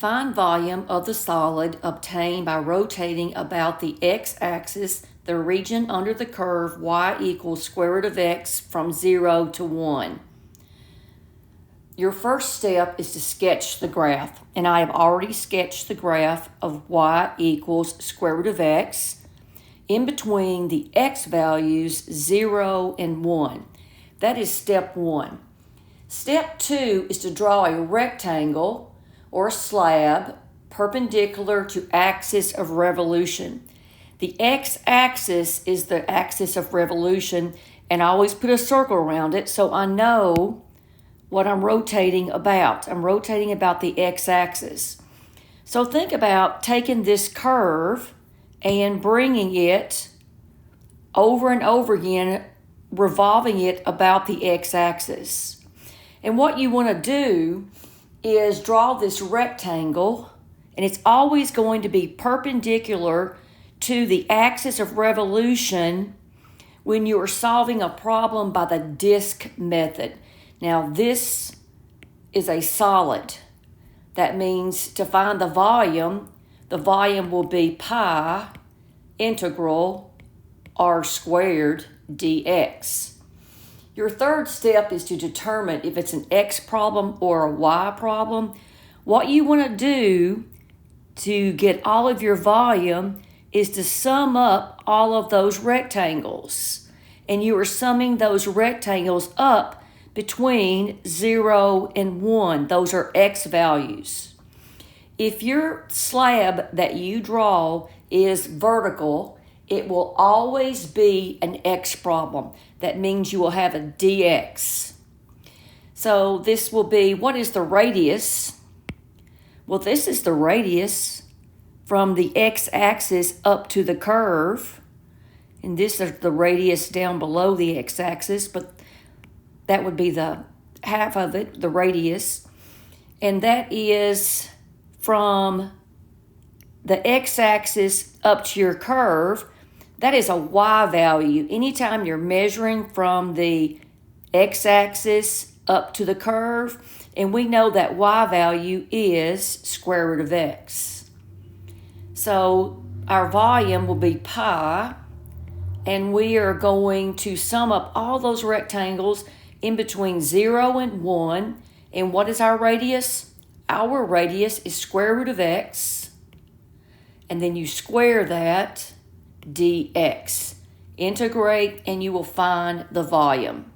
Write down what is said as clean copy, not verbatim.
Find volume of the solid obtained by rotating about the x-axis the region under the curve y equals square root of x from 0 to 1. Your first step is to sketch the graph, and I have already sketched the graph of y equals square root of x in between the x values 0 and 1. That is step 1. Step 2 is to draw a rectangle or a slab perpendicular to axis of revolution. The x-axis is the axis of revolution, and I always put a circle around it so I know what I'm rotating about. I'm rotating about the x-axis. So think about taking this curve and bringing it over and over again, revolving it about the x-axis. And what you want to do is draw this rectangle, and it's always going to be perpendicular to the axis of revolution when you are solving a problem by the disk method. Now, this is a solid. That means to find the volume will be pi integral r squared dx. Your third step is to determine if it's an x problem or a y problem. What you want to do to get all of your volume is to sum up all of those rectangles. And you are summing those rectangles up between 0 and 1. Those are x values. If your slab that you draw is vertical, it will always be an x problem. That means you will have a dx. So this will be, what is the radius? Well, this is the radius from the x-axis up to the curve. And this is the radius down below the x-axis, but that would be the half of it, the radius. And that is from the x-axis up to your curve. That is a y value. Anytime you're measuring from the x-axis up to the curve, and we know that y value is square root of x. So our volume will be pi, and we are going to sum up all those rectangles in between 0 and 1. And what is our radius? Our radius is square root of x, and then you square that dx. Integrate and you will find the volume.